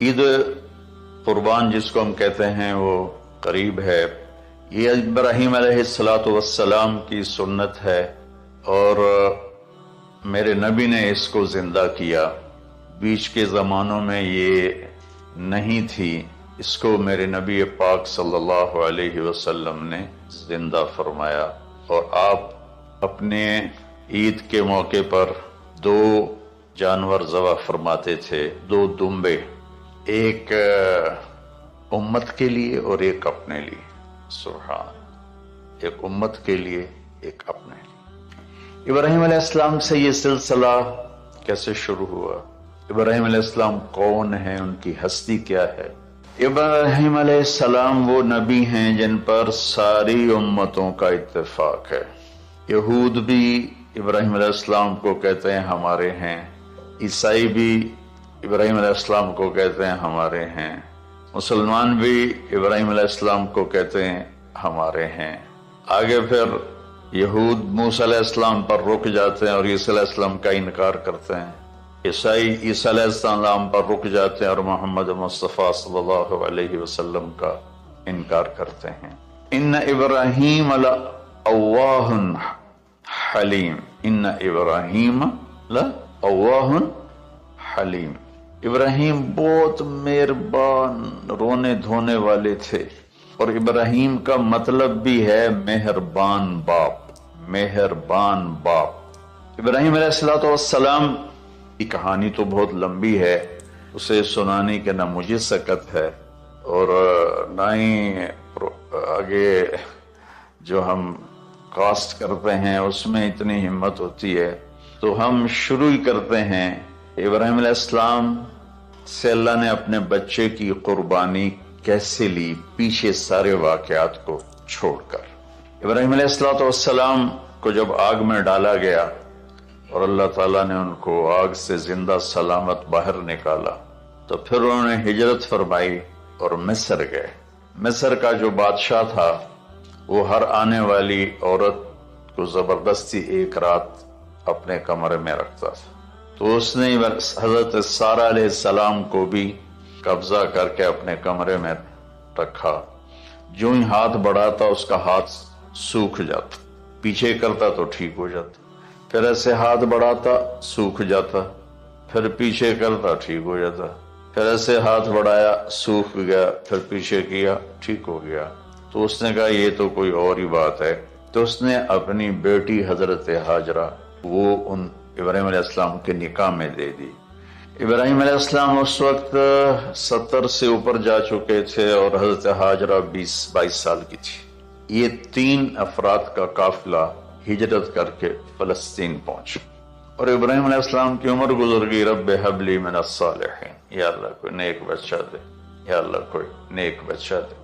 عید قربان جس کو ہم کہتے ہیں وہ قریب ہے۔ یہ ابراہیم علیہ السلام کی سنت ہے اور میرے نبی نے اس کو زندہ کیا۔ بیچ کے زمانوں میں یہ نہیں تھی، اس کو میرے نبی پاک صلی اللہ علیہ وسلم نے زندہ فرمایا، اور آپ اپنے عید کے موقع پر 2 جانور ذبح فرماتے تھے، 2 دمبے، ایک امت کے لیے اور ایک اپنے لیے۔ سبحان، ایک امت کے لیے، ایک اپنے لیے۔ ابراہیم علیہ السلام سے یہ سلسلہ کیسے شروع ہوا؟ ابراہیم علیہ السلام کون ہیں؟ ان کی ہستی کیا ہے؟ ابراہیم علیہ السلام وہ نبی ہیں جن پر ساری امتوں کا اتفاق ہے۔ یہود بھی ابراہیم علیہ السلام کو کہتے ہیں ہمارے ہیں، عیسائی بھی ابراہیم علیہ السلام کو کہتے ہیں ہمارے ہیں، مسلمان بھی ابراہیم علیہ السلام کو کہتے ہیں ہمارے ہیں۔ آگے پھر یہود موسیٰ علیہ السلام پر رک جاتے ہیں اور عیسیٰ علیہ السلام کا انکار کرتے ہیں، عیسائی عیسیٰ علیہ السلام پر رک جاتے ہیں اور محمد مصطفیٰ صلی اللہ علیہ وسلم کا انکار کرتے ہیں۔ ان ابراہیم لأواہ حلیم، ان ابراہیم لأواہ حلیم، ابراہیم بہت مہربان رونے دھونے والے تھے، اور ابراہیم کا مطلب بھی ہے مہربان باپ، مہربان باپ۔ ابراہیم علیہ السلام کی کہانی تو بہت لمبی ہے، اسے سنانے کے نہ مجھے سکت ہے اور نہ ہی آگے جو ہم کاسٹ کرتے ہیں اس میں اتنی ہمت ہوتی ہے، تو ہم شروع ہی کرتے ہیں۔ ابراہیم علیہ السلام سے اللہ نے اپنے بچے کی قربانی کیسے لی، پیچھے سارے واقعات کو چھوڑ کر۔ ابراہیم علیہ السلام کو جب آگ میں ڈالا گیا اور اللہ تعالیٰ نے ان کو آگ سے زندہ سلامت باہر نکالا، تو پھر انہوں نے ہجرت فرمائی اور مصر گئے۔ مصر کا جو بادشاہ تھا وہ ہر آنے والی عورت کو زبردستی ایک رات اپنے کمرے میں رکھتا تھا، تو اس نے حضرت سارہ علیہ السلام کو بھی قبضہ کر کے اپنے کمرے میں رکھا۔ جو ہی ہاتھ بڑھاتا اس کا ہاتھ سوکھ جاتا، پیچھے کرتا تو ٹھیک ہو جاتا، پھر ایسے ہاتھ بڑھاتا سوکھ جاتا، پھر پیچھے کرتا ٹھیک ہو جاتا، پھر ایسے ہاتھ بڑھایا سوکھ گیا، پھر پیچھے کیا ٹھیک ہو گیا۔ تو اس نے کہا یہ تو کوئی اور ہی بات ہے، تو اس نے اپنی بیٹی حضرت ہاجرہ وہ ان ابراہیم علیہ السلام کے نکاح میں دے دی۔ ابراہیم علیہ السلام اس وقت 70 سے اوپر جا چکے تھے اور حضرت ہاجرہ 22 سال کی تھی۔ یہ 3 افراد کا قافلہ ہجرت کر کے فلسطین پہنچ، اور ابراہیم علیہ السلام کی عمر گزر گئی۔ رب حب لی من الصالحین، یا اللہ کوئی نیک بچہ دے، یا اللہ کوئی نیک بچہ دے۔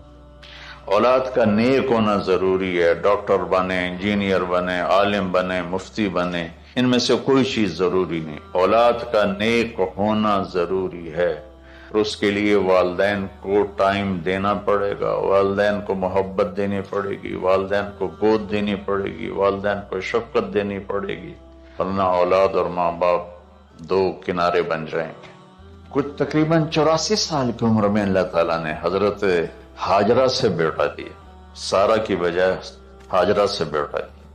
اولاد کا نیک ہونا ضروری ہے، ڈاکٹر بنے، انجینئر بنے، عالم بنے، مفتی بنے، ان میں سے کوئی چیز ضروری نہیں، اولاد کا نیک ہونا ضروری ہے، اور اس کے لیے والدین کو ٹائم دینا پڑے گا، والدین کو محبت دینی پڑے گی، والدین کو گود دینی پڑے گی، والدین کو شفقت دینی پڑے گی، ورنہ اولاد اور ماں باپ 2 کنارے بن جائیں گے۔ کچھ تقریباً 84 سال کی عمر میں اللہ تعالیٰ نے حضرت ہاجرہ سے بیٹا دیا، سارہ کی بجائے ہاجرہ سے بیٹا دیا۔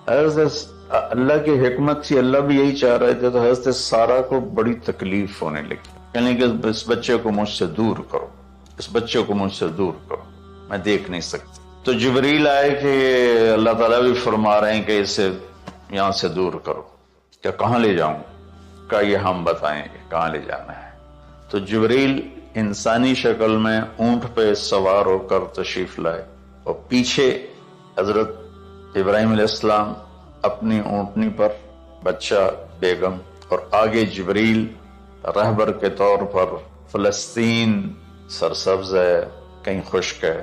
حضرت اللہ کی حکمت تھی، اللہ بھی یہی چاہ رہے تھے، تو حضرت سارہ کو بڑی تکلیف ہونے لگی، کہنے کہ اس بچے کو مجھ سے دور کرو، اس بچے کو مجھ سے دور کرو، میں دیکھ نہیں سکتی۔ تو جبریل آئے کہ اللہ تعالیٰ بھی فرما رہے ہیں کہ اسے یہاں سے دور کرو، کیا کہاں لے جاؤں؟ کہا یہ ہم بتائیں گے کہاں لے جانا ہے۔ تو جبریل انسانی شکل میں اونٹ پہ سوار ہو کر تشریف لائے، اور پیچھے حضرت ابراہیم علیہ السلام اپنی اونٹنی پر، بچہ بیگم، اور آگے جبریل رہبر کے طور پر۔ فلسطین سرسبز ہے، کہیں خشک ہے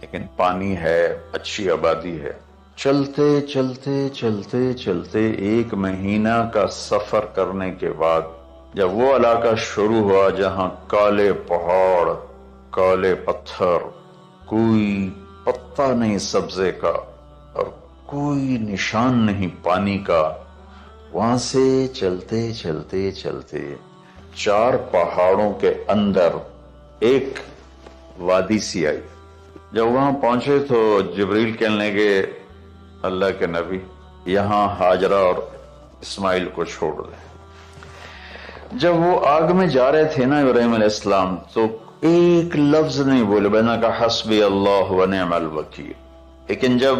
لیکن پانی ہے، اچھی آبادی ہے۔ چلتے چلتے چلتے چلتے 1 مہینہ کا سفر کرنے کے بعد جب وہ علاقہ شروع ہوا جہاں کالے پہاڑ، کالے پتھر، کوئی پتا نہیں سبزے کا اور کوئی نشان نہیں پانی کا، وہاں سے چلتے چلتے چلتے 4 پہاڑوں کے اندر ایک وادی سی آئی. جب وہاں پہنچے تو جبریل کہنے لگے اللہ کے نبی یہاں ہاجرہ اور اسماعیل کو چھوڑ دیں. جب وہ آگ میں جا رہے تھے نا ابراہیم علیہ السلام تو ایک لفظ نہیں بولے، میں نے کہا حسبی اللہ و نعم الوکیل. لیکن جب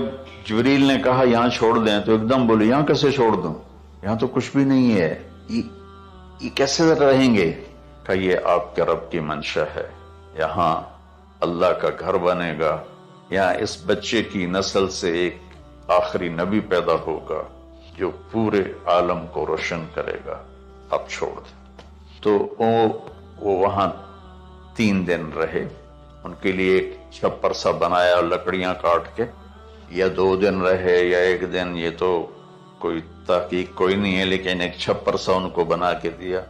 جبریل نے کہا یہاں چھوڑ دیں تو ایک دم بولے یہاں کیسے چھوڑ دوں، یہاں تو کچھ بھی نہیں ہے، یہ کیسے رہیں گے؟ کہ یہ آپ کے رب کی منشا ہے، یہاں اللہ کا گھر بنے گا، یہاں اس بچے کی نسل سے ایک آخری نبی پیدا ہوگا جو پورے عالم کو روشن کرے گا، اب چھوڑ دیں. تو وہ وہاں 3 دن رہے. ان کے لیے ایک چھپر سا بنایا لکڑیاں کاٹ کے، یا 2 دن رہے یا 1 دن، یہ تو کوئی تحقیق کوئی نہیں ہے، لیکن ایک چھپر سا ان کو بنا کے دیا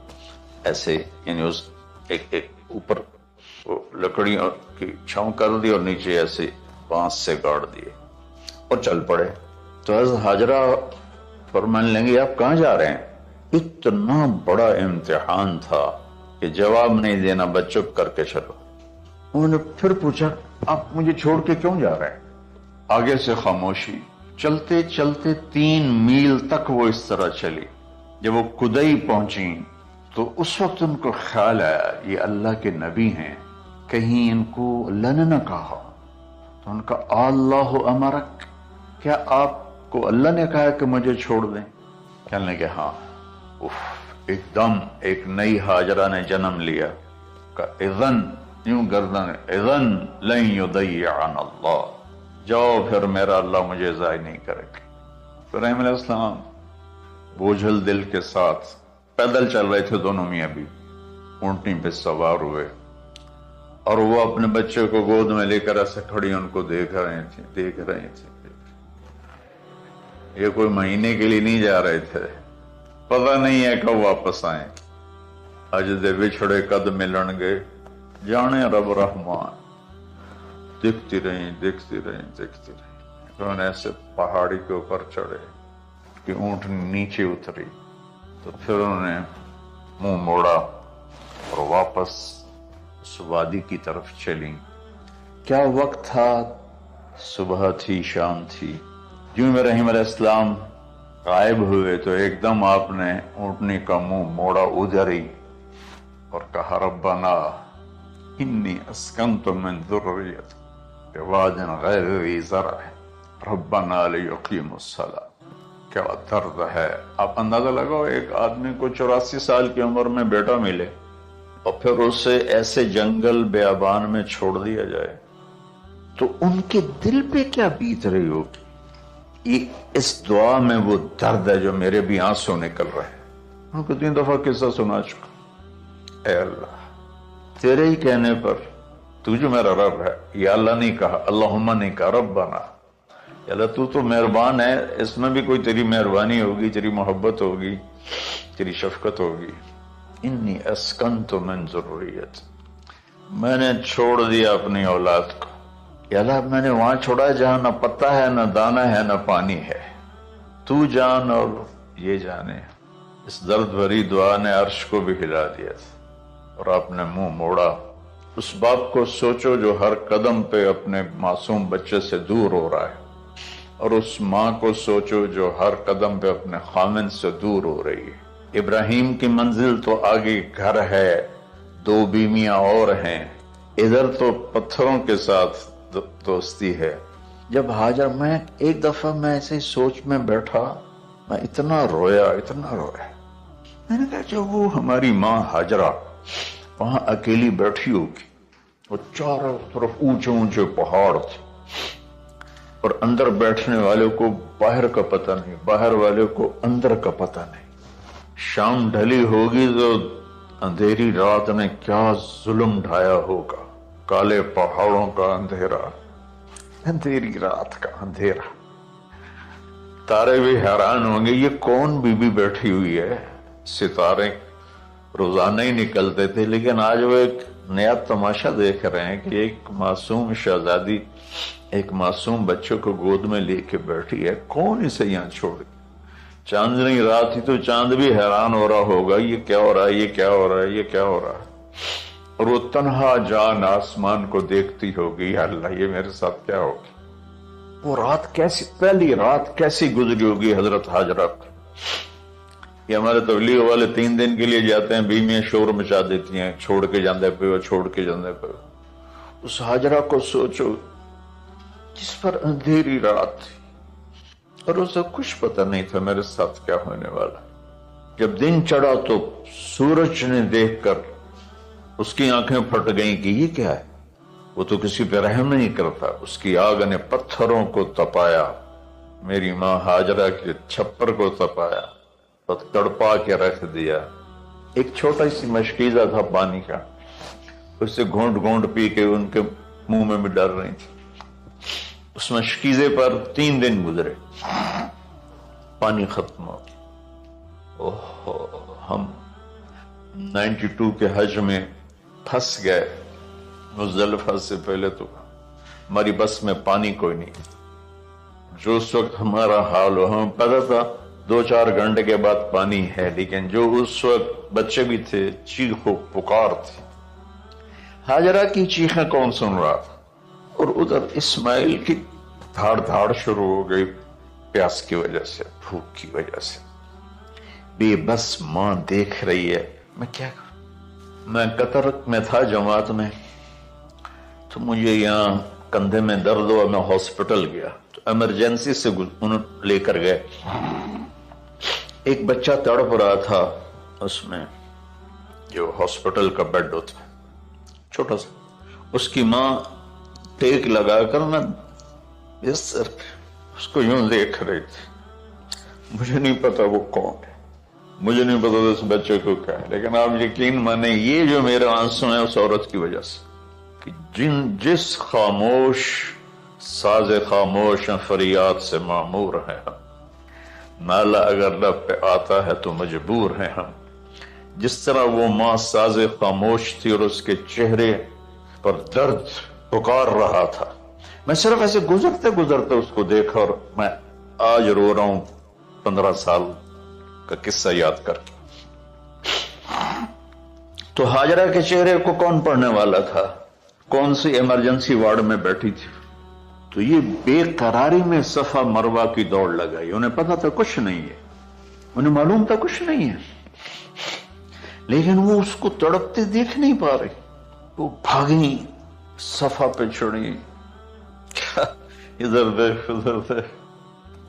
ایسے، یعنی اس ایک اوپر وہ لکڑیوں کی چھاؤں کر دی اور نیچے ایسے بانس سے گاڑ دیے اور چل پڑے. تو حضرت ہاجرہ فرمانے لگے آپ کہاں جا رہے ہیں؟ اتنا بڑا امتحان تھا کہ جواب نہیں دینا، بس چپ کر کے چلو. انہوں نے پھر پوچھا آپ مجھے چھوڑ کے کیوں جا رہے ہیں؟ آگے سے خاموشی. چلتے چلتے 3 میل تک وہ اس طرح چلی. جب وہ کدئی پہنچی تو اس وقت ان کو خیال آیا یہ اللہ کے نبی ہیں، کہیں ان کو اللہ نے نہ کہا. تو ان کا اللہ امرک، کیا آپ کو اللہ نے کہا کہ مجھے چھوڑ دیں؟ کہنے لگے ہاں. ایک دم ایک نئی ہاجرہ نے جنم لیا. کہ اذن، یوں گردن، اذن لن یضیعنا اللہ، جاؤ پھر میرا اللہ مجھے ضائع نہیں کرے گا. ابراہیم علیہ السلام بوجھل دل کے ساتھ پیدل چل رہے تھے، دونوں میاں بیوی اونٹنی پہ سوار ہوئے، اور وہ اپنے بچے کو گود میں لے کر ایسے کھڑی ان کو دیکھ رہے تھے. یہ کوئی مہینے کے لیے نہیں جا رہے تھے، پتہ نہیں ہے کب واپس آئیں. اج دے بچھڑے قد ملن گے، جانے رب رحمان. دیکھتی رہیں. انہوں نے ایسے پہاڑی کے اوپر چڑھے کہ اونٹ نیچے اتری، تو پھر انہوں نے منہ موڑا اور واپس اس وادی کی طرف چلی. کیا وقت تھا، صبح تھی، شام تھی. جو ابراہیم علیہ السلام غائب ہوئے تو ایک دم آپ نے اونٹنی کا منہ موڑا ادھر ہی اور کہا ربنا انی اسکنت من ذریتی بواد غیر ذی زرع ربنا لیقیموا الصلاۃ. کیا درد ہے. آپ اندازہ لگاؤ ایک آدمی کو 84 سال کی عمر میں بیٹا ملے اور پھر اسے ایسے جنگل بیابان میں چھوڑ دیا جائے تو ان کے دل پہ کیا بیت رہی ہوگی. اس دعا میں وہ درد ہے جو میرے بھی آنسو نکل رہے ہیں. ان کو 3 دفعہ قصہ سنا چکا. اے اللہ تیرے ہی کہنے پر تو جو میرا رب ہے، یا اللہ نہیں کہا، اللہم نہیں کہا، ربنا، یا اللہ تو تو مہربان ہے، اس میں بھی کوئی تیری مہربانی ہوگی، تیری محبت ہوگی، تیری شفقت ہوگی. انی اسکنت من ذریتی، میں نے چھوڑ دیا اپنی اولاد کو. یا اللہ میں نے وہاں چھوڑا ہے جہاں نہ پتہ ہے، نہ دانہ ہے، نہ پانی ہے. تو جان اور یہ جانے. اس درد بھری دعا نے عرش کو بھی ہلا دیا تھا. اور آپ نے منہ موڑا. اس باپ کو سوچو جو ہر قدم پہ اپنے معصوم بچے سے دور ہو رہا ہے، اور اس ماں کو سوچو جو ہر قدم پہ اپنے خامن سے دور ہو رہی ہے. ابراہیم کی منزل تو آگے گھر ہے، 2 بیویاں اور ہیں، ادھر تو پتھروں کے ساتھ دوستی ہے. جب ہاجر، میں ایک دفعہ میں ایسے سوچ میں بیٹھا، میں اتنا رویا. میں نے کہا جب وہ ہماری ماں ہاجرہ وہاں اکیلی بیٹھی ہوگی، وہ چاروں طرف اونچے اونچے پہاڑ تھے، اور اندر بیٹھنے والے کو باہر کا پتہ نہیں، باہر والے کو اندر کا پتہ نہیں. شام ڈھلی ہوگی تو اندھیری رات نے کیا ظلم ڈھایا ہوگا. کالے پہاڑوں کا اندھیرا، اندھیری رات کا اندھیرا. تارے بھی حیران ہوں گے یہ کون بی بی بیٹھی ہوئی ہے. ستارے روزانہ ہی نکلتے تھے، لیکن آج وہ ایک نیا تماشا دیکھ رہے ہیں کہ ایک معصوم شہزادی ایک معصوم بچے کو گود میں لے کے بیٹھی ہے. کون اسے یہاں چھوڑ. چاندنی رات تھی تو چاند بھی حیران ہو رہا ہوگا، یہ کیا ہو رہا ہے، یہ کیا ہو رہا ہے، یہ کیا ہو رہا ہے، اور وہ تنہا جان آسمان کو دیکھتی ہوگی، یا اللہ یہ میرے ساتھ کیا ہوگی۔ وہ رات کیسی، پہلی رات کیسی گزری ہوگی حضرت حاجرہ کو۔ یہ ہمارے تبلیغ والے 3 دن کے لیے جاتے ہیں، بیویاں شور مچا دیتی ہیں، چھوڑ کے جاندے پہ، چھوڑ کے جاندے پہ۔ اس حاجرہ کو سوچو جس پر اندھیری رات تھی اور اسے کچھ پتہ نہیں تھا میرے ساتھ کیا ہونے والا۔ جب دن چڑھا تو سورج نے دیکھ کر اس کی آنکھیں پھٹ گئیں کہ یہ کیا ہے، وہ تو کسی پہ رحم نہیں کرتا۔ اس کی آگ نے پتھروں کو تپایا، میری ماں حاجرہ کے چھپر کو تپایا اور تڑپا کے رکھ دیا۔ ایک چھوٹا سی مشکیزہ تھا پانی کا، اسے گھونٹ گھونٹ پی کے ان کے منہ میں بھی ڈر رہی تھی۔ اس مشکیزے پر 3 دن گزرے، پانی ختم ہو گیا۔ ہم 92 کے حج میں پھنس گئے، مزدلفہ سے پہلے تو ہماری بس میں پانی کوئی نہیں۔ جو اس وقت ہمارا حال ہو، ہمیں پتا تھا 2-4 گھنٹے کے بعد پانی ہے، لیکن جو اس وقت بچے بھی تھے، چیخ و پکار تھی۔ حاجرہ کی چیخیں کون سن رہا تھا، اور ادھر اسماعیل کی دھاڑ دھاڑ شروع ہو گئی، پیاس کی وجہ سے، بھوک کی وجہ سے۔ بے بس ماں دیکھ رہی ہے، میں کیا کروں۔ میں قطر میں تھا جماعت میں، تو مجھے یہاں کندھے میں درد ہوا، میں ہاسپٹل گیا تو ایمرجنسی سے انہوں لے کر گئے۔ ایک بچہ تڑپ رہا تھا اس میں، جو ہاسپٹل کا بیڈ ہوتا ہے چھوٹا سا، اس کی ماں ٹیک لگا کر نا اس کو یوں دیکھ رہی تھی۔ مجھے نہیں پتا وہ کون ہے، مجھے نہیں پتا اس بچے کو کیا ہے، لیکن آپ یقین مانیں یہ جو میرے آنسو ہیں اس عورت کی وجہ سے، کہ جس خاموش ساز خاموش فریاد سے معمور ہیں ہم، نالا اگر لب پہ آتا ہے تو مجبور ہیں ہم۔ جس طرح وہ ماں ساز خاموش تھی اور اس کے چہرے پر درد پکار رہا تھا، میں صرف ایسے گزرتے گزرتے اس کو دیکھا، اور میں آج رو رہا ہوں 15 سال کا قصہ یاد کر کے۔ تو حاجرہ کے چہرے کو کون پڑھنے والا تھا، کون سی ایمرجنسی وارڈ میں بیٹھی تھی، تو یہ بے قراری میں صفا مروہ کی دوڑ لگائی۔ انہیں پتا تھا کچھ نہیں ہے، انہیں معلوم تھا کچھ نہیں ہے، لیکن وہ اس کو تڑپتے دیکھ نہیں پا رہے۔ وہ بھاگی، صفا پہ چڑھی، ادھر دیکھ ادھر دیکھ،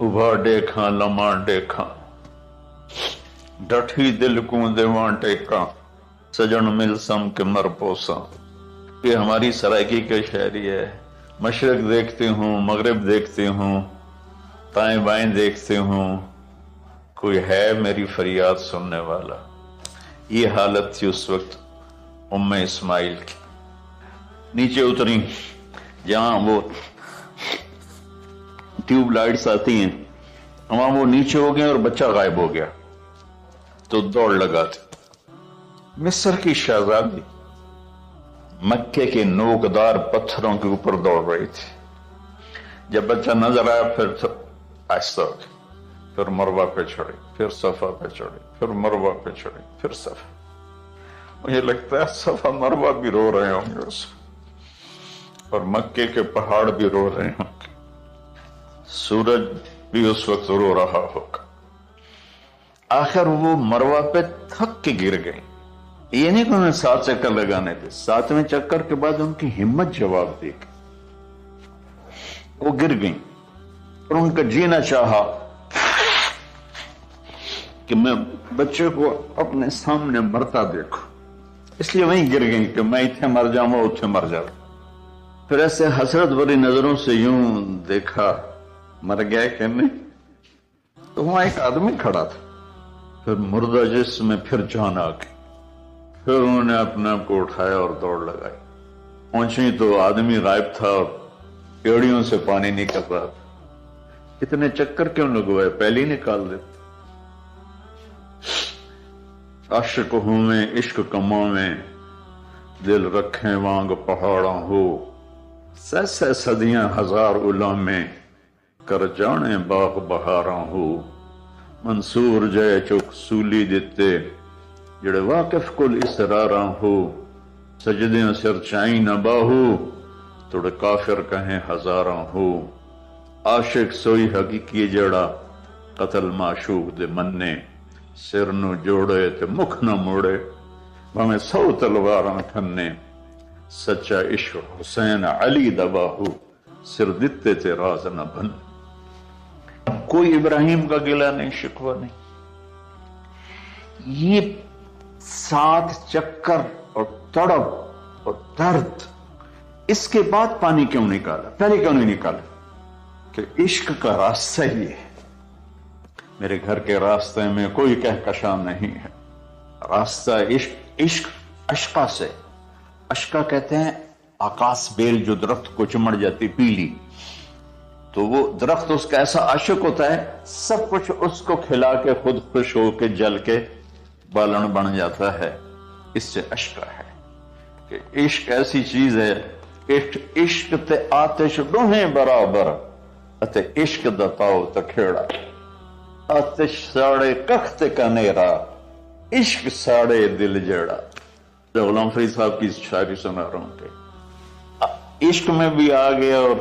ابھا دیکھاں لماں دیکھاں، ڈٹھی دل کو دیواں ٹیکاں، سجن مل سم کے مر پوساں۔ یہ ہماری سرائکی کے شاعری ہے۔ مشرق دیکھتے ہوں، مغرب دیکھتے ہوں، دائیں بائیں دیکھتے ہوں، کوئی ہے میری فریاد سننے والا۔ یہ حالت تھی اس وقت ام اسماعیل کی۔ نیچے اتری، جہاں وہ ٹیوب لائٹس آتی ہیں وہاں وہ نیچے ہو گئے اور بچہ غائب ہو گیا، تو دوڑ لگاتے۔ مصر کی شہزادی مکے کے نوکدار پتھروں کے اوپر دوڑ رہی تھی۔ جب بچہ نظر آیا پھر آہستہ ہو گئی، پھر مروہ پہ چڑھی، پھر صفا پہ چڑھی، پھر مروہ پہ چڑھی، پھر صفا۔ مجھے لگتا ہے صفا مروہ بھی رو رہے ہوں گے اس، اور مکے کے پہاڑ بھی رو رہے ہوں گے، سورج بھی اس وقت رو رہا ہوگا۔ آخر وہ مروہ پہ تھک کے گر گئی۔ یہ نہیں کہ انہیں 7 چکر لگانے تھے، 7ویں چکر کے بعد ان کی ہمت جواب دے گئی، وہ گر گئیں، اور ان کا جینا چاہا کہ میں بچے کو اپنے سامنے مرتا دیکھوں، اس لیے وہیں گر گئیں کہ میں اتنے مر جاؤں وہ اتنے مر جاؤں۔ پھر ایسے حسرت بھری نظروں سے یوں دیکھا، مر گیا کہ نہیں، تو وہاں ایک آدمی کھڑا تھا۔ پھر مردہ جسم میں پھر جان آ گئی، پھر انہوں نے اپنے آپ کو اٹھایا اور دوڑ لگائی۔ پہنچی تو آدمی غائب تھا اور پیڑیوں سے پانی نکل رہا تھا۔ اتنے چکر کیوں لگوائے، پہلے ہی نکال دیتے۔ عاشق ہوں میں عشق کماں میں، دل رکھیں وانگ پہاڑاں ہو، سہ صدیاں ہزار الاں میں، کر جانے باغ بہاراں ہو، منصور جے چک سولی دیتے جڑے واقف کل اسراراں ہو سجدیاں سر چائیں نہ باہو توڑے کافر کہیں ہزاراں ہو عاشق سوئی حقیقی جڑا قتل معشوق دے مننے سر نو جوڑے تے مکھ نہ موڑے ہمیں 100 تلواراں کھنے سچا عشق حسین علی دباہو سر دیتے تے راز نہ بن کوئی ابراہیم کا گلہ نہیں شکوہ نہیں. یہ 7 چکر اور تڑپ اور درد اس کے بعد پانی کیوں نکالا؟ پہلے کیوں نہیں نکالا؟ کہ عشق کا راستہ یہ ہے. میرے گھر کے راستے میں کوئی کہکشاں نہیں ہے. راستہ عشق اشقا سے. اشقا کہتے ہیں آکاس بیل جو درخت کو چمڑ جاتی پیلی، تو وہ درخت اس کا ایسا عاشق ہوتا ہے سب کچھ اس کو کھلا کے خود خوش ہو کے جل کے بالن بن جاتا ہے. اس سے اشقا ہے کہ عشق ایسی چیز ہے. عشق تے آتش دوہیں برابر اتے عشق دا پاؤ تے کھیڑا. آتش ساڑے کخت کا نیرا عشق ساڑے دل جیڑا. غلام فرید صاحب کی شاعری سنا رہا ہوں کہ عشق میں بھی آ گیا اور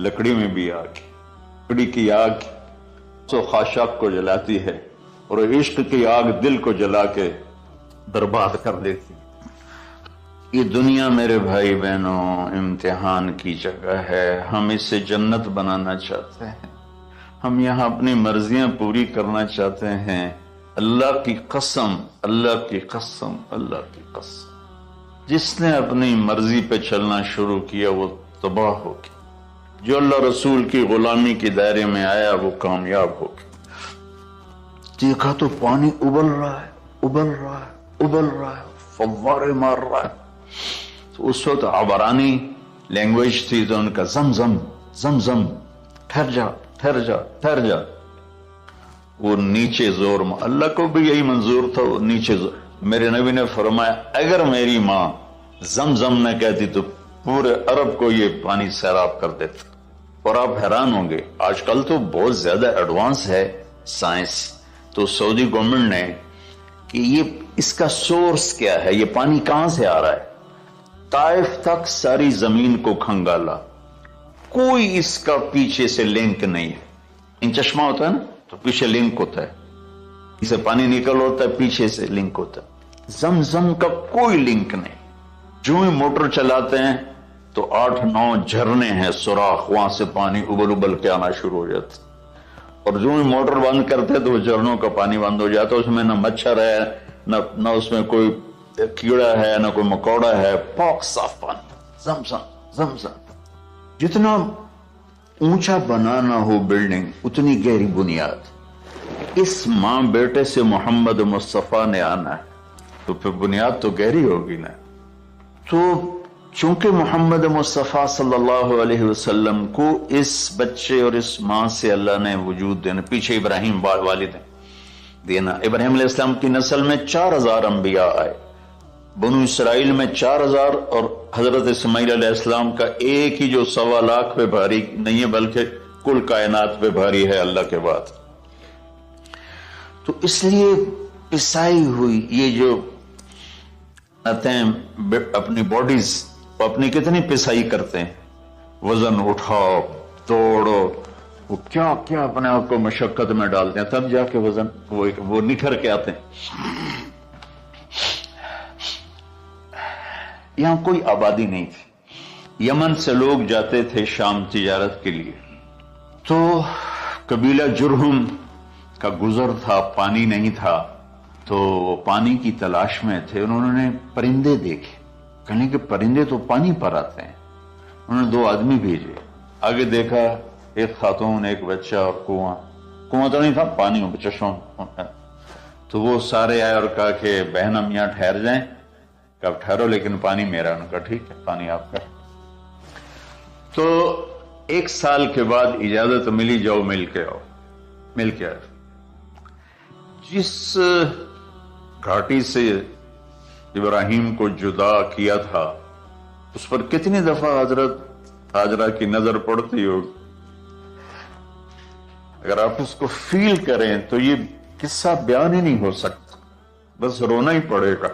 لکڑی میں بھی آگ. لکڑی کی آگ تو خاشاک کو جلاتی ہے اور عشق کی آگ دل کو جلا کے برباد کر دیتی. یہ دنیا میرے بھائی بہنوں امتحان کی جگہ ہے. ہم اسے جنت بنانا چاہتے ہیں. ہم یہاں اپنی مرضیاں پوری کرنا چاہتے ہیں. اللہ کی قسم، اللہ کی قسم، اللہ کی قسم، جس نے اپنی مرضی پہ چلنا شروع کیا وہ تباہ ہو گیا. جو اللہ رسول کی غلامی کے دائرے میں آیا وہ کامیاب ہو گیا. دیکھا تو پانی ابل رہا ہے، ابل رہا ہے، ابل رہا ہے، فوارے مار رہا ہے. تو اس وقت عبرانی لینگویج تھی تو ان کا زمزم زمزم، ٹھہر جا ٹھہر جا ٹھہر جا. وہ نیچے زور میں، اللہ کو بھی یہی منظور تھا، وہ نیچے زور. میرے نبی نے فرمایا اگر میری ماں زمزم نہ کہتی تو پورے عرب کو یہ پانی سیراب کر دیتا. اور آپ حیران ہوں گے آج کل تو بہت زیادہ ایڈوانس ہے سائنس. تو سعودی گورنمنٹ نے کہ یہ اس کا سورس کیا ہے، یہ پانی کہاں سے آ رہا ہے. طائف تک ساری زمین کو کھنگالا، کوئی اس کا پیچھے سے لنک نہیں ہے. ان چشمہ ہوتا ہے نا تو پیچھے لنک ہوتا ہے، اسے پانی نکل ہوتا ہے پیچھے سے لنک ہوتا ہے. زمزم کا کوئی لنک نہیں. جو ہی موٹر چلاتے ہیں تو 8-9 جھرنے ہیں سوراخ، وہاں سے پانی ابل ابل کے آنا شروع ہو جاتا. اور جو ہی موٹر بند کرتے تو وہ جھرنوں کا پانی بند ہو جاتا. اس میں نہ مچھر ہے نہ اس میں کوئی کیڑا ہے نہ کوئی مکوڑا ہے، پاک صاف پانی. زمزم زمزم. جتنا اونچا بنانا ہو بلڈنگ اتنی گہری بنیاد. اس ماں بیٹے سے محمد مصطفیٰ نے آنا ہے تو پھر بنیاد تو گہری ہوگی نا. تو چونکہ محمد مصطفیٰ صلی اللہ علیہ وسلم کو اس بچے اور اس ماں سے اللہ نے وجود دینا، پیچھے ابراہیم والد دینا. ابراہیم علیہ السلام کی نسل میں 4000 انبیاء آئے. بنو اسرائیل میں 4000 اور حضرت اسماعیل علیہ السلام کا ایک ہی جو 1.25 لاکھ پہ بھاری نہیں ہے بلکہ کل کائنات پہ بھاری ہے اللہ کے بعد. تو اس لیے پسائی ہوئی یہ جو اپنی باڈیز اپنی کتنی پسائی کرتے ہیں، وزن اٹھاؤ توڑو، وہ کیا کیا اپنے آپ کو مشقت میں ڈالتے ہیں تب جا کے وزن وہ نکھر کے آتے ہیں. یہاں کوئی آبادی نہیں تھی. یمن سے لوگ جاتے تھے شام تجارت کے لیے. تو قبیلہ جرہم کا گزر تھا، پانی نہیں تھا تو وہ پانی کی تلاش میں تھے. انہوں نے پرندے دیکھے، کہنے کہ پرندے تو پانی پر آتے ہیں. انہوں نے 2 آدمی بھیجے. آگے دیکھا ایک خاتون ایک بچہ اور کنواں تو نہیں تھا، پانی چشمہ. تو وہ سارے آئے اور کہا کہ بہن ہم یہاں ٹھہر جائیں. کہ آپ ٹھہرو لیکن پانی میرا. انہوں نے کہا ٹھیک ہے پانی آپ کا. تو 1 سال کے بعد اجازت ملی، جاؤ مل کے آؤ. مل کے آئے. جس گھاٹی سے ابراہیم کو جدا کیا تھا اس پر کتنی دفعہ حضرت ہاجرہ کی نظر پڑتی ہوگی. اگر آپ اس کو فیل کریں تو یہ قصہ بیان ہی نہیں ہو سکتا، بس رونا ہی پڑے گا۔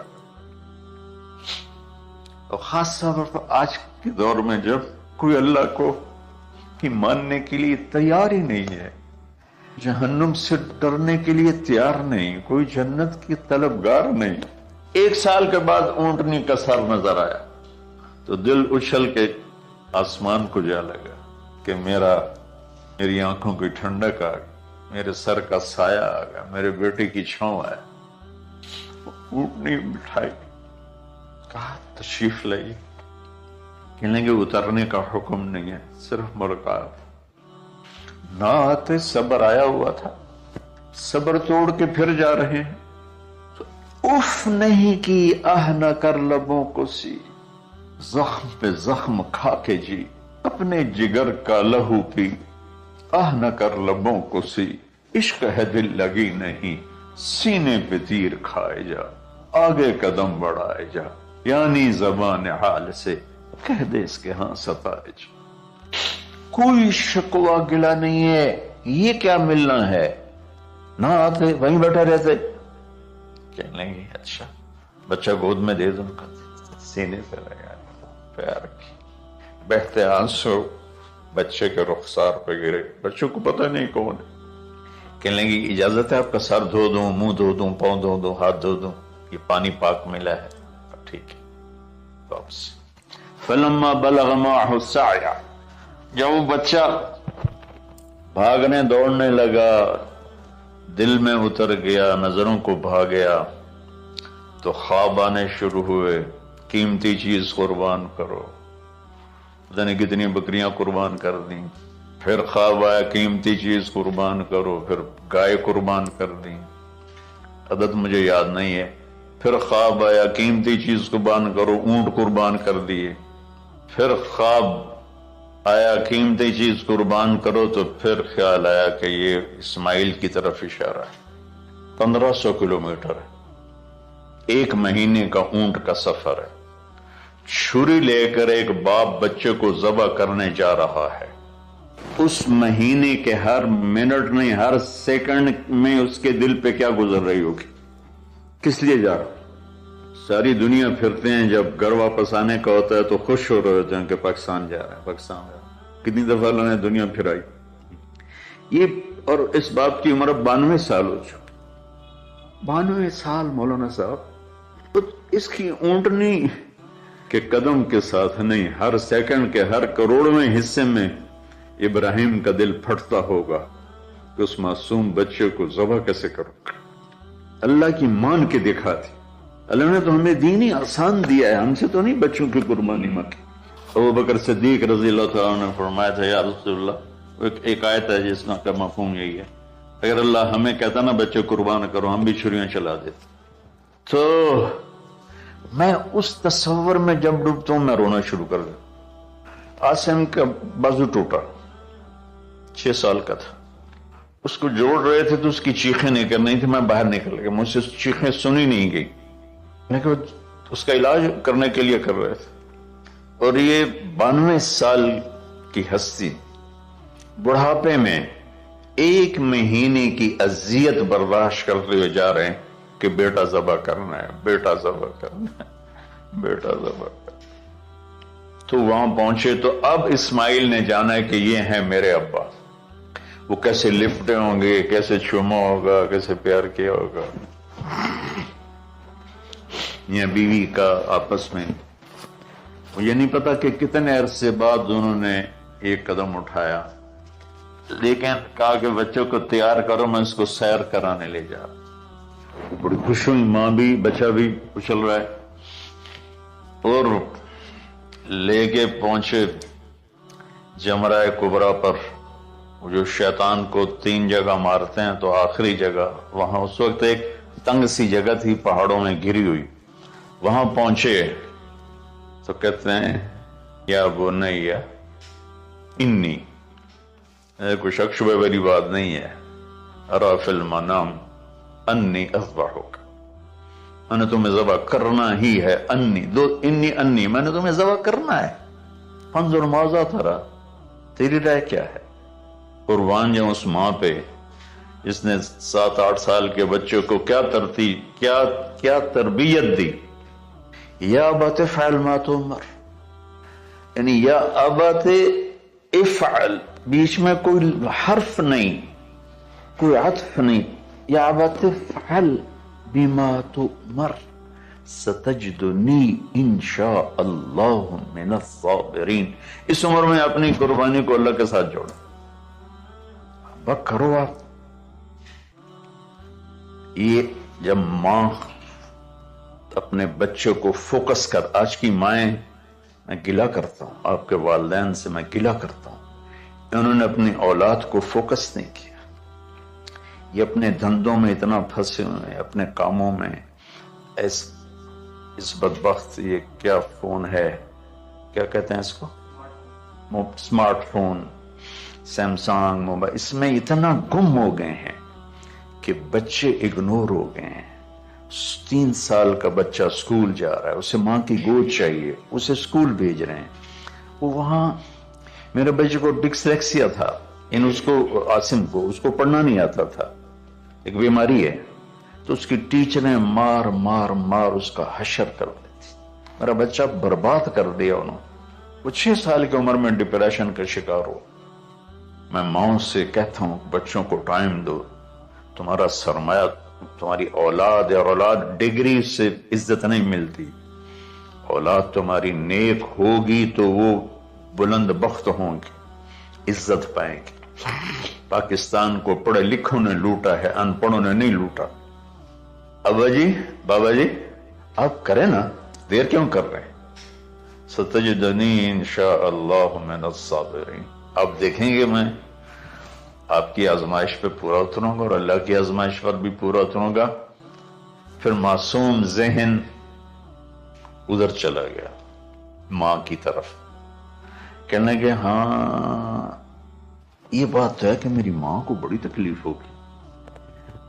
اور خاص طور پر آج کے دور میں جب کوئی اللہ کو کی ماننے کے لیے تیار ہی نہیں ہے، جہنم سے ڈرنے کے لیے تیار نہیں، کوئی جنت کی طلبگار نہیں۔ 1 سال کے بعد اونٹنی کا سر نظر آیا تو دل اچھل کے آسمان کو جا لگا کہ میری آنکھوں کی ٹھنڈک آ گئی، میرے سر کا سایہ آ گیا، میرے بیٹے کی چھاؤں آیا۔ اونٹنی بٹھائی، کہا تشریف لائیے۔ کہنے لگے اترنے کا حکم نہیں ہے، صرف ملاقات۔ نہ آتے صبر آیا ہوا تھا، صبر توڑ کے پھر جا رہے ہیں تو اف نہیں کی، آہ نہ کر لبوں کو سی، زخم پہ زخم کھا کے جی، اپنے جگر کا لہو پی، آہ نہ کر لبوں کو سی، عشق ہے دل لگی نہیں، سینے پہ تیر کھائے جا، آگے قدم بڑھائے جا، یعنی زبان حال سے کہہ دے اس کے ہاں ستائے جا۔ کوئی شکوہ گلا نہیں ہے، یہ کیا ملنا ہے، نہ آتے وہیں بیٹھے رہتے۔ کہنے لگے اچھا بچہ گود میں دے دوں کا، سینے سے لگا، پیار کی، بہتے آنسو بچے کے رخسار پہ گرے، بچوں کو پتہ نہیں کون ہے۔ کہنے لگی اجازت ہے آپ کا سر دھو دوں، منہ دھو دوں، پاؤں دھو دوں، ہاتھ دھو دوں، یہ پانی پاک ملا ہے؟ ٹھیک ہے، واپس۔ فلما بلغ معه السعی، جب وہ بچہ بھاگنے دوڑنے لگا، دل میں اتر گیا، نظروں کو بھا گیا، تو خواب آنے شروع ہوئے، قیمتی چیز قربان کرو، پتہ نہیں کتنی بکریاں قربان کر دیں۔ پھر خواب آیا قیمتی چیز قربان کرو، پھر گائے قربان کر دیں، عدد مجھے یاد نہیں ہے۔ پھر خواب آیا قیمتی چیز قربان کرو، اونٹ قربان کر دیے۔ پھر خواب آیا قیمتی چیز قربان کرو، تو پھر خیال آیا کہ یہ اسماعیل کی طرف اشارہ ہے۔ 1500 کلومیٹر ہے، 1 مہینے کا اونٹ کا سفر ہے۔ چھری لے کر ایک باپ بچے کو ذبح کرنے جا رہا ہے، اس مہینے کے ہر منٹ نہیں، ہر سیکنڈ میں اس کے دل پہ کیا گزر رہی ہوگی، کس لیے جا رہا۔ ساری دنیا پھرتے ہیں، جب گھر واپس آنے کا ہوتا ہے تو خوش ہو رہے ہوتے ہیں کہ پاکستان جا رہا ہے، پاکستان جا رہا ہے۔ کتنی دفعہ اللہ نے دنیا پھرائی یہ، اور اس باپ کی عمر 92 سال ہو چکی، 92 سال مولانا صاحب۔ تو اس کی اونٹنی کے قدم کے ساتھ نہیں، ہر سیکنڈ کے ہر کروڑویں حصے میں ابراہیم کا دل پھٹتا ہوگا کہ اس معصوم بچے کو ذبح کیسے کروں۔ اللہ کی مان کے دکھا تھی، اللہ نے تو ہمیں دین ہی آسان دیا ہے، ہم سے تو نہیں بچوں کی قربانی مانگی۔ ابوبکر صدیق رضی اللہ تعالیٰ نے فرمایا تھا، یا رسول اللہ، ایک آیت ہے جس کا مفہوم یہی ہے، اگر اللہ ہمیں کہتا نا بچے قربان کرو، ہم بھی چھریاں چلا دیتے۔ تو میں اس تصور میں جب ڈوبتا ہوں میں رونا شروع کر دیتا۔ عاصم کا بازو ٹوٹا، 6 سال کا تھا، اس کو جوڑ رہے تھے تو اس کی چیخیں نکل رہی تھی، میں باہر نکل گیا، مجھ سے چیخیں سنی نہیں گئی، لیکن اس کا علاج کرنے کے لیے کر رہے تھے۔ اور یہ 92 سال کی ہستی بڑھاپے میں 1 مہینے کی اذیت برداشت کرتے ہوئے جا رہے ہیں کہ بیٹا ذبح کرنا ہے، بیٹا ذبح کرنا ہے، بیٹا ذبح کرنا ہے۔ تو وہاں پہنچے تو اب اسماعیل نے جانا ہے کہ یہ ہیں میرے ابا، وہ کیسے لفٹے ہوں گے، کیسے چوما ہوگا، کیسے پیار کیا ہوگا، یا بیوی کا آپس میں۔ مجھے نہیں پتا کہ کتنے عرصے بعد انہوں نے ایک قدم اٹھایا، لیکن کہا کہ بچوں کو تیار کرو، میں اس کو سیر کرانے لے جا رہا۔ بڑی خوش ہوئی، ماں بھی بچہ بھی اچھل رہا ہے، اور لے کے پہنچے جمرہ کبریٰ پر، جو شیطان کو 3 جگہ مارتے ہیں، تو آخری جگہ وہاں اس وقت ایک تنگ سی جگہ تھی پہاڑوں میں گھری ہوئی، وہاں پہنچے تو کہتے ہیں یا بنیا انی، کوئی شک شبہ والی بات نہیں ہے، ارا فی المنام انی اذبحک، میں نے تمہیں ذبح کرنا ہی ہے، انی میں نے تمہیں ذبح کرنا ہے، فانظر ماذا ترى، تیری رائے کیا ہے؟ قربان جاؤں اس ماں پہ جس نے 7-8 سال کے بچوں کو کیا تربیت دی. یا ابت افعل ما تؤمر، یعنی یا ابت افعل، بیچ میں کوئی حرف نہیں، کوئی عطف نہیں. یا ابت افعل بما تؤمر ستجدنی انشاء اللہ من الصابرین. اس عمر میں اپنی قربانی کو اللہ کے ساتھ جوڑو، بک کرو آپ. یہ جب ماں اپنے بچوں کو فوکس کر، آج کی مائیں، میں گلہ کرتا ہوں آپ کے والدین سے، میں گلہ کرتا ہوں، انہوں نے اپنی اولاد کو فوکس نہیں کیا. یہ اپنے دھندوں میں اتنا پھنسے ہوئے ہیں، اپنے کاموں میں. اس بدبخت یہ کیا فون ہے، کیا کہتے ہیں اس کو، اسمارٹ فون، سیمسنگ موبائل، اس میں اتنا گم ہو گئے ہیں کہ بچے اگنور ہو گئے ہیں. 3 سال کا بچہ اسکول جا رہا ہے، اسے ماں کی گود چاہیے، اسے اسکول بھیج رہے ہیں. وہ وہاں میرے بچے کو ڈسلیکسیا تھا، اس کو عاصم کو، اس کو پڑھنا نہیں آتا تھا، ایک بیماری ہے. تو اس کی ٹیچریں مار مار مار اس کا حشر کر دیتی. میرا بچہ برباد کر دیا انہوں. وہ 6 سال کی عمر میں ڈپریشن کا شکار ہو. میں ماؤں سے کہتا ہوں بچوں کو ٹائم دو، تمہارا سرمایہ تمہاری اولاد ہے، اور اولاد ڈگری سے عزت نہیں ملتی. اولاد تمہاری نیک ہوگی تو وہ بلند بخت ہوں گی، عزت پائیں گے. پاکستان کو پڑھے لکھوں نے لوٹا ہے، ان پڑھوں نے نہیں لوٹا. ابا جی، بابا جی، آپ کریں نا، دیر کیوں کر رہے ہیں؟ ستجدنی انشاء اللہ من الصابرین. آپ دیکھیں گے میں آپ کی آزمائش پہ پورا اتروں گا، اور اللہ کی آزمائش پر بھی پورا اتروں گا. پھر معصوم ذہن ادھر چلا گیا ماں کی طرف، کہنے لگے ہاں یہ بات تو ہے کہ میری ماں کو بڑی تکلیف ہوگی،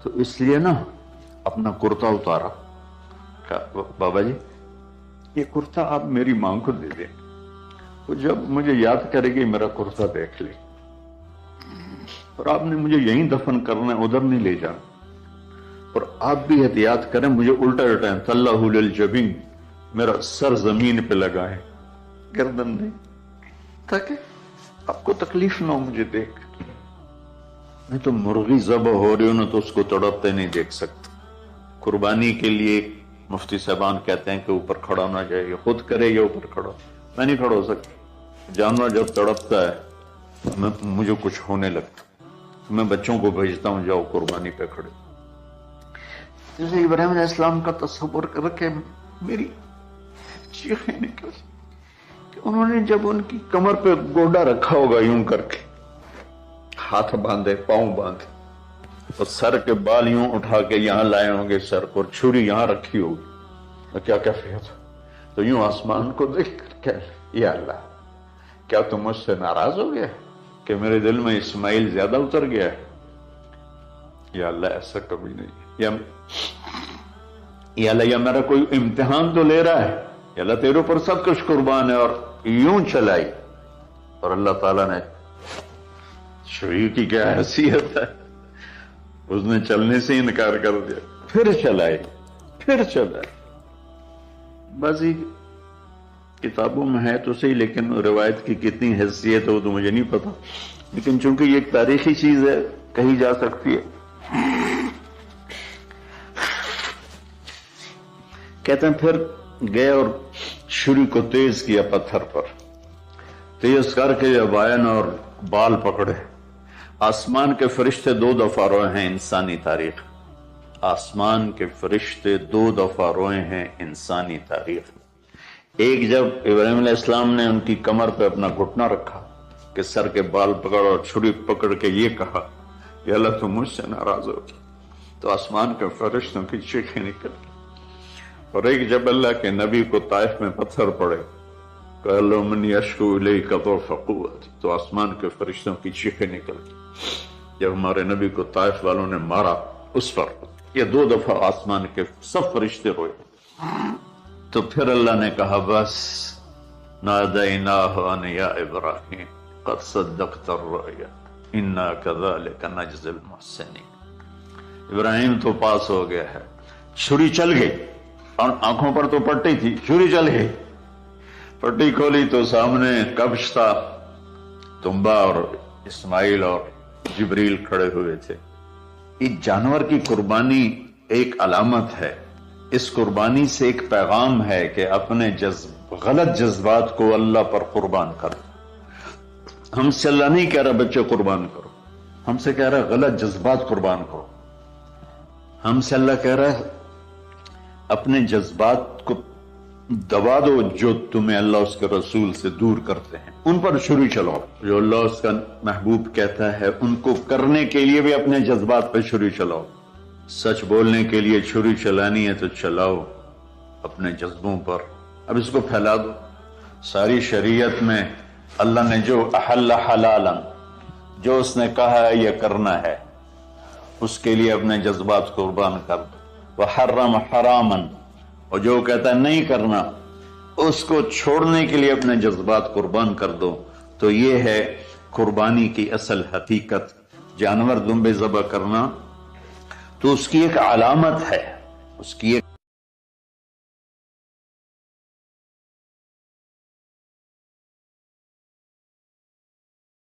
تو اس لیے نا اپنا کرتا اتارا. کہا بابا جی یہ کرتا آپ میری ماں کو دے دیں، وہ جب مجھے یاد کرے گی میرا کرتا دیکھ لے، اور آپ نے مجھے یہیں دفن کرنا ہے، ادھر نہیں لے جانا. اور آپ بھی احتیاط کریں، مجھے الٹا الٹائیں، تلہ للجبین، میرا سر زمین پہ لگا ہے، گردن نہیں، تاکہ آپ کو تکلیف نہ ہو مجھے دیکھ. میں تو مرغی ذبح ہو رہی ہوں نا تو اس کو تڑپتے نہیں دیکھ سکتا. قربانی کے لیے مفتی صاحبان کہتے ہیں کہ اوپر کھڑا ہونا چاہیے، خود کرے یا اوپر کھڑا، میں نہیں کھڑا ہو سکتا. جانور جب تڑپتا ہے مجھے کچھ ہونے لگتا، میں بچوں کو بھیجتا ہوں جاؤ قربانی پہ کھڑے. جیسے ابراہیم علیہ السلام کا تصور کر کے میری چیخیں نکل کہ انہوں نے جب ان کی کمر پہ گوڈا رکھا ہوگا یوں کر کے، ہاتھ باندھے، پاؤں باندھے، اور سر کے بال یوں اٹھا کے یہاں لائے ہوں گے سر کو، اور چھری یہاں رکھی ہوگی، تو کیا کیفیت؟ تو یوں آسمان کو دیکھ کر کہ یا اللہ کیا تم مجھ سے ناراض ہو گیا کہ میرے دل میں اسماعیل زیادہ اتر گیا ہے؟ یا اللہ ایسا کبھی نہیں. یا اللہ یا میرا کوئی امتحان تو لے رہا ہے، یا اللہ تیرے پر سب کچھ قربان ہے. اور یوں چلائی، اور اللہ تعالیٰ نے، چھری کی کیا حیثیت ہے، اس نے چلنے سے انکار کر دیا، پھر چلائی. بازی کتابوں میں ہے تو صحیح، لیکن روایت کی کتنی حیثیت ہے وہ تو مجھے نہیں پتا، لیکن چونکہ یہ ایک تاریخی چیز ہے کہی جا سکتی ہے. کہتے ہیں پھر گئے اور چھری کو تیز کیا پتھر پر، تیز کر کے جب آئن اور بال پکڑے. آسمان کے فرشتے 2 دفعہ روئے ہیں انسانی تاریخ، آسمان کے فرشتے 2 دفعہ روئے ہیں انسانی تاریخ. ایک جب ابراہیم علیہ السلام نے ان کی کمر پہ اپنا گھٹنا رکھا کہ سر کے بال پکڑ، اور چھری پکڑ کے یہ کہا یا اللہ تم مجھ سے ناراض ہو، تو آسمان کے فرشتوں کی چیخیں نکل. اور ایک جب اللہ کے نبی کو طائف میں پتھر پڑے، کہ اللہ من یشکو الیک ضعف قوت، تو آسمان کے فرشتوں کی چیخیں نکل. جب ہمارے نبی کو طائف والوں نے مارا اس پر، یہ 2 دفعہ آسمان کے سب فرشتے روئے. تو پھر اللہ نے کہا بس، نادیناہ ان یا ابراہیم قد صدقت الرؤیا، انا کذالک نجزی المحسنین۔ ابراہیم تو پاس ہو گیا ہے، چھری چل گئی، اور آنکھوں پر تو پٹی تھی، چھری چل گئی، پٹی کھولی تو سامنے کبش تھا، تنبا اور اسماعیل اور جبریل کھڑے ہوئے تھے۔ ایک جانور کی قربانی ایک علامت ہے، اس قربانی سے ایک پیغام ہے کہ اپنے غلط جذبات کو اللہ پر قربان کرو۔ ہم سے اللہ نہیں کہہ رہا بچے قربان کرو، ہم سے کہہ رہا غلط جذبات قربان کرو۔ ہم سے اللہ کہہ رہا ہے اپنے جذبات کو دبا دو جو تمہیں اللہ اس کے رسول سے دور کرتے ہیں، ان پر چھری چلاؤ۔ جو اللہ اس کا محبوب کہتا ہے ان کو کرنے کے لیے بھی اپنے جذبات پہ چھری چلاؤ۔ سچ بولنے کے لیے چھری چلانی ہے تو چلاؤ اپنے جذبوں پر، اب اس کو پھیلا دو۔ ساری شریعت میں اللہ نے جو احل حلالا، جو اس نے کہا ہے یہ کرنا ہے، اس کے لیے اپنے جذبات قربان کر دو۔ وحرم حراما، اور جو کہتا ہے نہیں کرنا اس کو چھوڑنے کے لیے اپنے جذبات قربان کر دو۔ تو یہ ہے قربانی کی اصل حقیقت۔ جانور دمبے ذبح کرنا تو اس کی ایک علامت ہے، اس کی ایک